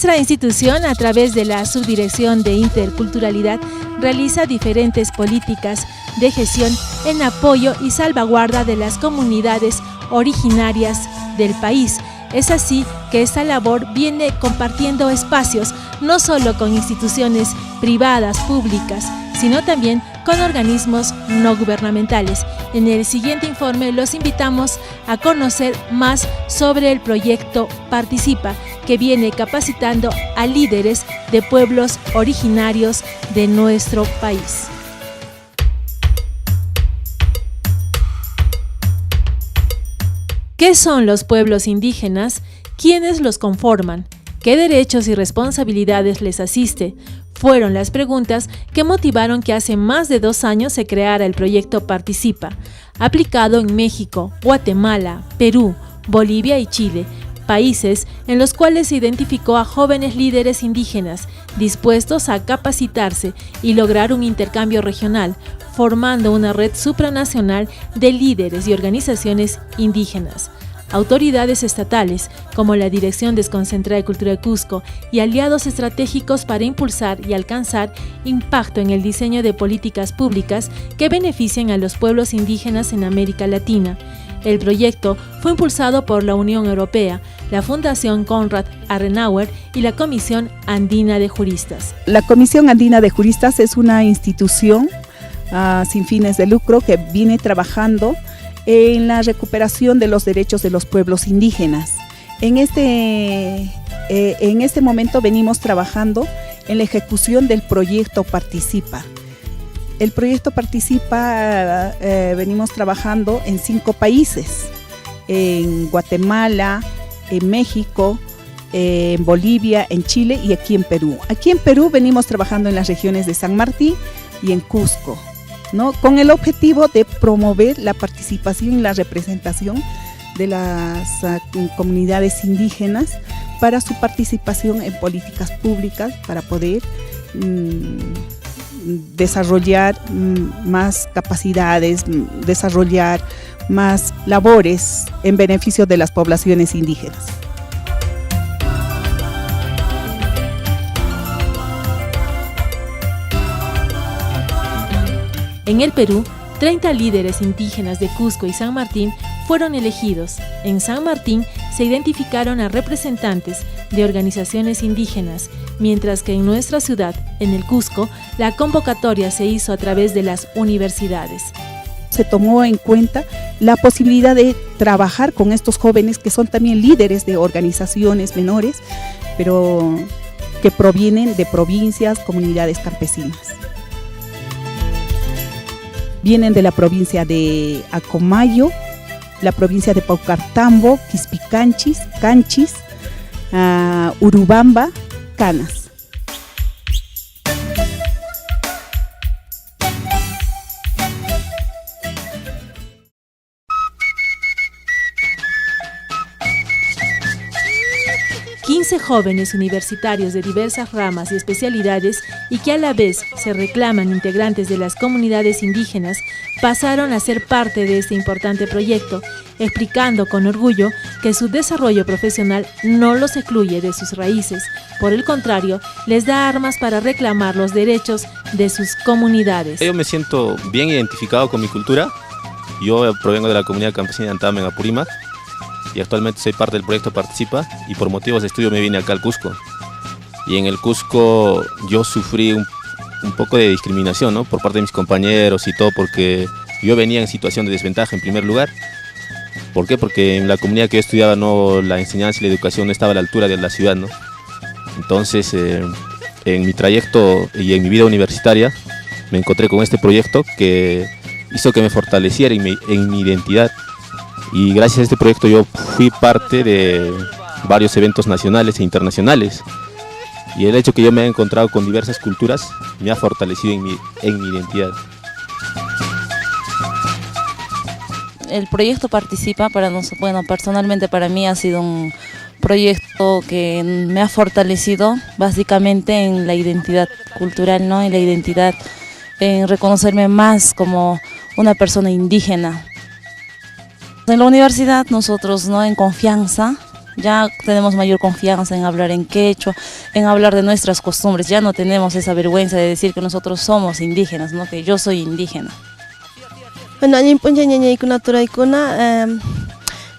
Nuestra institución, a través de la Subdirección de Interculturalidad, realiza diferentes políticas de gestión en apoyo y salvaguarda de las comunidades originarias del país. Es así que esta labor viene compartiendo espacios no solo con instituciones privadas, públicas, sino también con organismos no gubernamentales. En el siguiente informe los invitamos a conocer más sobre el proyecto Participa, que viene capacitando a líderes de pueblos originarios de nuestro país. ¿Qué son los pueblos indígenas? ¿Quiénes los conforman? ¿Qué derechos y responsabilidades les asiste? Fueron las preguntas que motivaron que hace más de 2 años se creara el proyecto Participa, aplicado en México, Guatemala, Perú, Bolivia y Chile, países en los cuales se identificó a jóvenes líderes indígenas dispuestos a capacitarse y lograr un intercambio regional, formando una red supranacional de líderes y organizaciones indígenas. Autoridades estatales, como la Dirección Desconcentrada de Cultura de Cusco, y aliados estratégicos para impulsar y alcanzar impacto en el diseño de políticas públicas que beneficien a los pueblos indígenas en América Latina. El proyecto fue impulsado por la Unión Europea, la Fundación Konrad Adenauer y la Comisión Andina de Juristas. La Comisión Andina de Juristas es una institución sin fines de lucro que viene trabajando en la recuperación de los derechos de los pueblos indígenas. En este momento venimos trabajando en la ejecución del proyecto Participa. El proyecto Participa venimos trabajando en 5 países, en Guatemala, en México, en Bolivia, en Chile y aquí en Perú. Aquí en Perú venimos trabajando en las regiones de San Martín y en Cusco, ¿no? Con el objetivo de promover la participación y la representación de las comunidades indígenas para su participación en políticas públicas, para poder desarrollar más capacidades, desarrollar más labores en beneficio de las poblaciones indígenas. En el Perú, 30 líderes indígenas de Cusco y San Martín fueron elegidos. En San Martín se identificaron a representantes de organizaciones indígenas, mientras que en nuestra ciudad, en el Cusco, la convocatoria se hizo a través de las universidades. Se tomó en cuenta la posibilidad de trabajar con estos jóvenes que son también líderes de organizaciones menores, pero que provienen de provincias, comunidades campesinas. Vienen de la provincia de Acomayo, la provincia de Paucartambo, Quispicanchis, Canchis, Urubamba, Canas. Jóvenes universitarios de diversas ramas y especialidades y que a la vez se reclaman integrantes de las comunidades indígenas pasaron a ser parte de este importante proyecto, explicando con orgullo que su desarrollo profesional no los excluye de sus raíces, por el contrario, les da armas para reclamar los derechos de sus comunidades. Yo me siento bien identificado con mi cultura. Yo provengo de la comunidad campesina de Antama, en Apurímac, y actualmente soy parte del proyecto Participa, y por motivos de estudio me vine acá al Cusco. Y en el Cusco yo sufrí un poco de discriminación, ¿no?, por parte de mis compañeros y todo, porque yo venía en situación de desventaja en primer lugar. ¿Por qué? Porque en la comunidad que yo estudiaba la enseñanza y la educación no estaba a la altura de la ciudad, ¿no? Entonces, en mi trayecto y en mi vida universitaria me encontré con este proyecto que hizo que me fortaleciera en mi identidad. Y gracias a este proyecto yo fui parte de varios eventos nacionales e internacionales. Y el hecho que yo me haya encontrado con diversas culturas me ha fortalecido en mi identidad. El proyecto Participa personalmente para mí ha sido un proyecto que me ha fortalecido básicamente en la identidad cultural, ¿no? En la identidad, en reconocerme más como una persona indígena. En la universidad nosotros, ¿no?, en confianza Ya tenemos mayor confianza en hablar en quechua, en hablar de nuestras costumbres. Ya no tenemos esa vergüenza de decir que nosotros somos indígenas, ¿no? Que yo soy indígena. Bueno,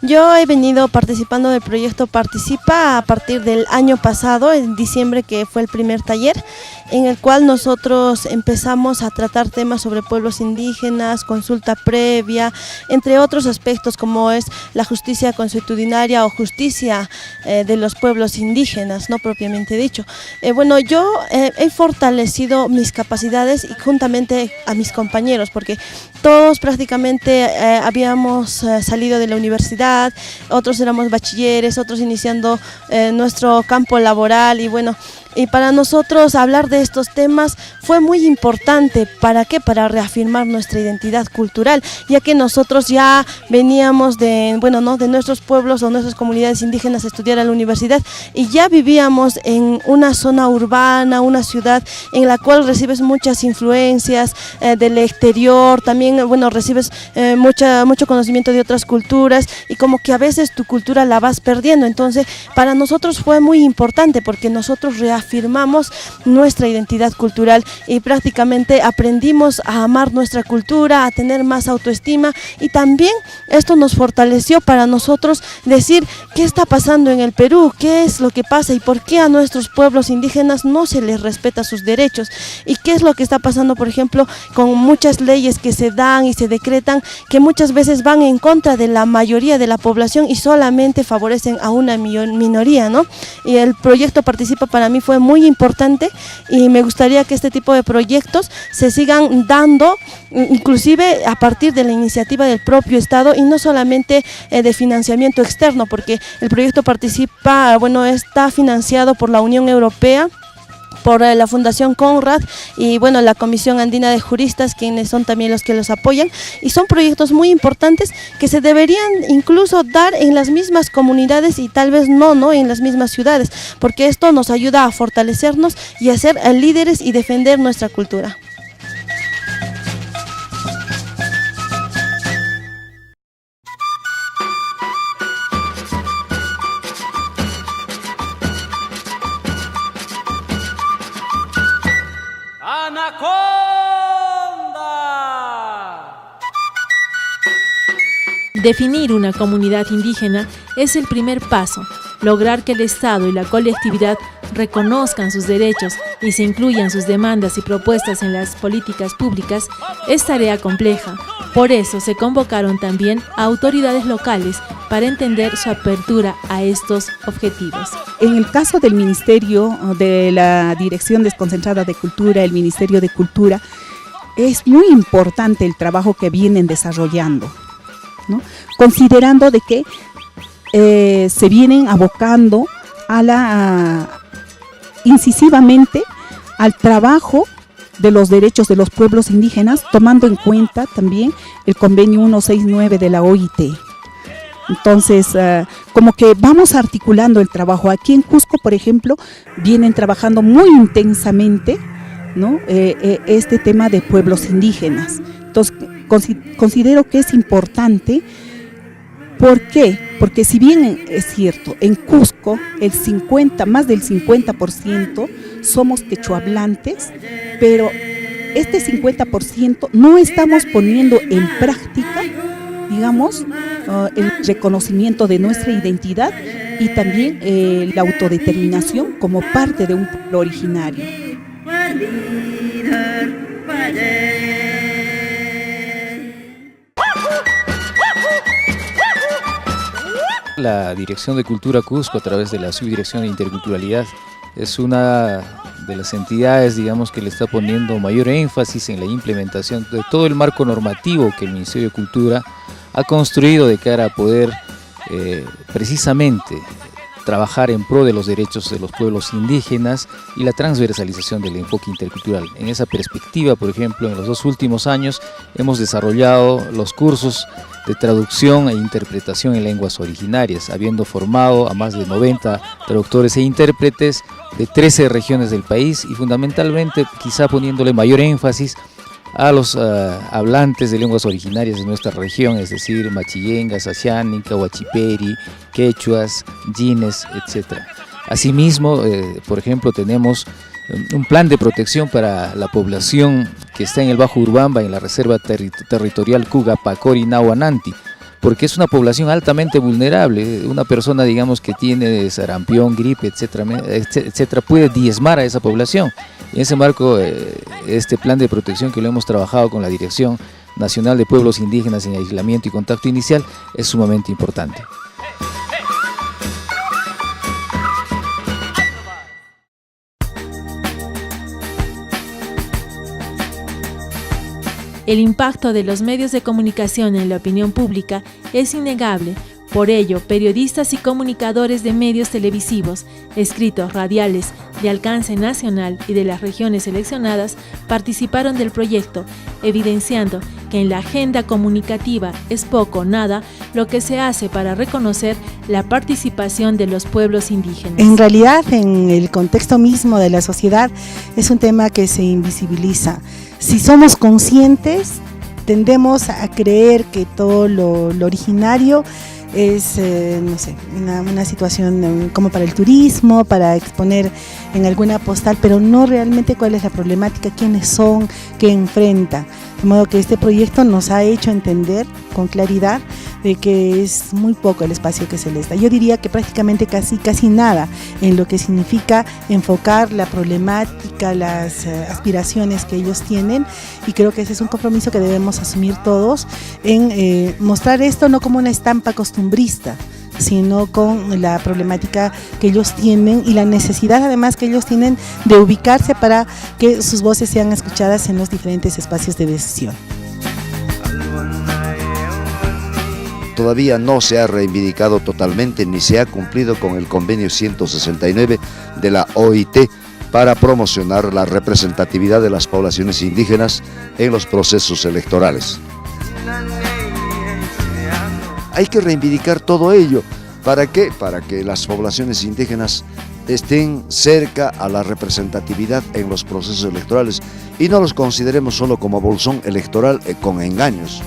yo he venido participando del proyecto Participa a partir del año pasado, en diciembre, que fue el primer taller, en el cual nosotros empezamos a tratar temas sobre pueblos indígenas, consulta previa, entre otros aspectos como es la justicia consuetudinaria o justicia de los pueblos indígenas, no propiamente dicho. Bueno, yo he fortalecido mis capacidades y juntamente a mis compañeros, porque todos prácticamente habíamos salido de la universidad, otros éramos bachilleres, otros iniciando nuestro campo laboral y bueno, y para nosotros hablar de estos temas fue muy importante. ¿Para qué? Para reafirmar nuestra identidad cultural, ya que nosotros ya veníamos de nuestros pueblos o nuestras comunidades indígenas a estudiar a la universidad y ya vivíamos en una zona urbana, una ciudad en la cual recibes muchas influencias del exterior, también recibes mucho conocimiento de otras culturas y como que a veces tu cultura la vas perdiendo. Entonces para nosotros fue muy importante porque nosotros reafirmamos nuestra identidad cultural y prácticamente aprendimos a amar nuestra cultura, a tener más autoestima y también esto nos fortaleció para nosotros decir qué está pasando en el Perú, qué es lo que pasa y por qué a nuestros pueblos indígenas no se les respeta sus derechos y qué es lo que está pasando, por ejemplo, con muchas leyes que se dan y se decretan que muchas veces van en contra de la mayoría de la población y solamente favorecen a una minoría, ¿no? Y el proyecto Participa para mí fue muy importante y me gustaría que este tipo de proyectos se sigan dando, inclusive a partir de la iniciativa del propio Estado y no solamente de financiamiento externo, porque el proyecto Participa, está financiado por la Unión Europea, por la Fundación Conrad y la Comisión Andina de Juristas, quienes son también los que los apoyan, y son proyectos muy importantes que se deberían incluso dar en las mismas comunidades y tal vez no en las mismas ciudades, porque esto nos ayuda a fortalecernos y a ser líderes y defender nuestra cultura. Definir una comunidad indígena es el primer paso. Lograr que el Estado y la colectividad reconozcan sus derechos y se incluyan sus demandas y propuestas en las políticas públicas es tarea compleja. Por eso se convocaron también a autoridades locales para entender su apertura a estos objetivos. En el caso del Ministerio de la Dirección Desconcentrada de Cultura, el Ministerio de Cultura, es muy importante el trabajo que vienen desarrollando, ¿no? Considerando de que se vienen abocando incisivamente al trabajo de los derechos de los pueblos indígenas, tomando en cuenta también el convenio 169 de la OIT. Entonces, como que vamos articulando el trabajo. Aquí en Cusco, por ejemplo, vienen trabajando muy intensamente, ¿no? Este tema de pueblos indígenas. Entonces, considero que es importante. ¿Por qué? Porque si bien es cierto, en Cusco más del 50% somos quechuahablantes, pero este 50% no estamos poniendo en práctica, digamos, el reconocimiento de nuestra identidad y también la autodeterminación como parte de un pueblo originario. La Dirección de Cultura Cusco, a través de la Subdirección de Interculturalidad, es una de las entidades, digamos, que le está poniendo mayor énfasis en la implementación de todo el marco normativo que el Ministerio de Cultura ha construido de cara a poder precisamente trabajar en pro de los derechos de los pueblos indígenas y la transversalización del enfoque intercultural. En esa perspectiva, por ejemplo, en los 2 últimos años hemos desarrollado los cursos de traducción e interpretación en lenguas originarias, habiendo formado a más de 90 traductores e intérpretes de 13 regiones del país y fundamentalmente quizá poniéndole mayor énfasis a los hablantes de lenguas originarias de nuestra región, es decir, machillengas, ashánica, huachiperi, quechuas, yines, etc. Asimismo, por ejemplo, tenemos un plan de protección para la población que está en el Bajo Urubamba, en la Reserva Territorial Cugapacori-Nahuananti, porque es una población altamente vulnerable. Una persona, digamos, que tiene sarampión, gripe, etcétera, puede diezmar a esa población. En ese marco, este plan de protección que lo hemos trabajado con la Dirección Nacional de Pueblos Indígenas en Aislamiento y Contacto Inicial es sumamente importante. El impacto de los medios de comunicación en la opinión pública es innegable. Por ello, periodistas y comunicadores de medios televisivos, escritos, radiales, de alcance nacional y de las regiones seleccionadas participaron del proyecto, evidenciando que en la agenda comunicativa es poco o nada lo que se hace para reconocer la participación de los pueblos indígenas. En realidad, en el contexto mismo de la sociedad, es un tema que se invisibiliza. Si somos conscientes, tendemos a creer que todo lo originario es, no sé, una situación como para el turismo, para exponer en alguna postal, pero no realmente cuál es la problemática, quiénes son, qué enfrenta. De modo que este proyecto nos ha hecho entender con claridad de que es muy poco el espacio que se les da. Yo diría que prácticamente casi nada en lo que significa enfocar la problemática, las aspiraciones que ellos tienen, y creo que ese es un compromiso que debemos asumir todos en mostrar esto no como una estampa costumbrista, sino con la problemática que ellos tienen y la necesidad además que ellos tienen de ubicarse para que sus voces sean escuchadas en los diferentes espacios de decisión. Todavía no se ha reivindicado totalmente ni se ha cumplido con el convenio 169 de la OIT para promocionar la representatividad de las poblaciones indígenas en los procesos electorales. Hay que reivindicar todo ello. ¿Para qué? Para que las poblaciones indígenas estén cerca a la representatividad en los procesos electorales y no los consideremos solo como bolsón electoral con engaños.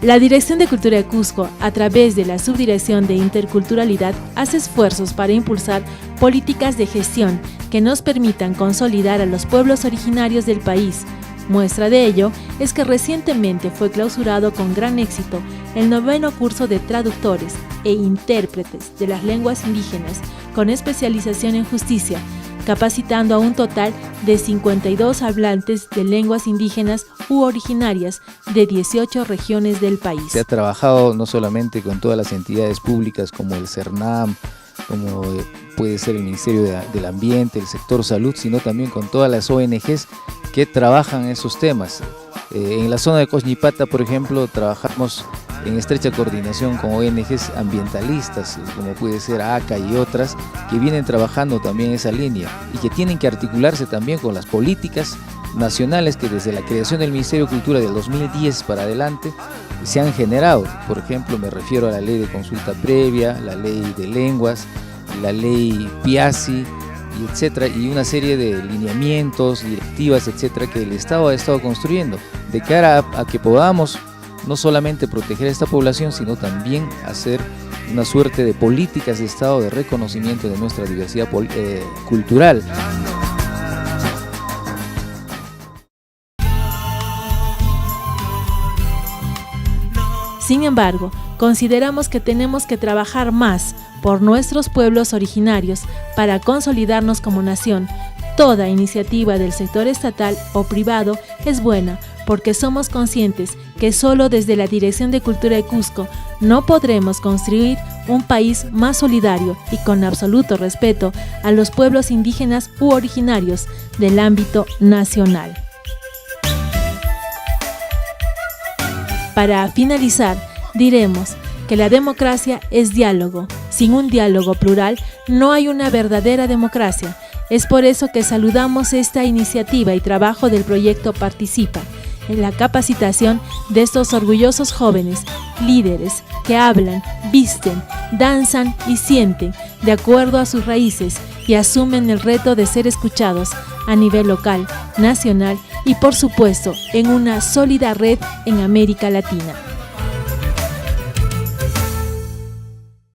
La Dirección de Cultura de Cusco, a través de la Subdirección de Interculturalidad, hace esfuerzos para impulsar políticas de gestión que nos permitan consolidar a los pueblos originarios del país. Muestra de ello es que recientemente fue clausurado con gran éxito el 9º curso de traductores e intérpretes de las lenguas indígenas con especialización en justicia, capacitando a un total de 52 hablantes de lenguas indígenas u originarias de 18 regiones del país. Se ha trabajado no solamente con todas las entidades públicas como el CERNAM, como puede ser el Ministerio del Ambiente, el sector salud, sino también con todas las ONGs que trabajan esos temas. En la zona de Coñipata, por ejemplo, trabajamos en estrecha coordinación con ONGs ambientalistas, como puede ser ACA y otras, que vienen trabajando también esa línea y que tienen que articularse también con las políticas nacionales que desde la creación del Ministerio de Cultura del 2010 para adelante se han generado. Por ejemplo, me refiero a la ley de consulta previa, la ley de lenguas, la ley PIASI, etcétera, y una serie de lineamientos, directivas, etcétera, que el Estado ha estado construyendo de cara a que podamos no solamente proteger a esta población, sino también hacer una suerte de políticas de Estado de reconocimiento de nuestra diversidad cultural. Sin embargo, consideramos que tenemos que trabajar más por nuestros pueblos originarios para consolidarnos como nación. Toda iniciativa del sector estatal o privado es buena porque somos conscientes que solo desde la Dirección de Cultura de Cusco no podremos construir un país más solidario y con absoluto respeto a los pueblos indígenas u originarios del ámbito nacional. Para finalizar, diremos que la democracia es diálogo. Sin un diálogo plural no hay una verdadera democracia. Es por eso que saludamos esta iniciativa y trabajo del proyecto Participa en la capacitación de estos orgullosos jóvenes, líderes, que hablan, visten, danzan y sienten de acuerdo a sus raíces y asumen el reto de ser escuchados a nivel local, nacional y por supuesto en una sólida red en América Latina.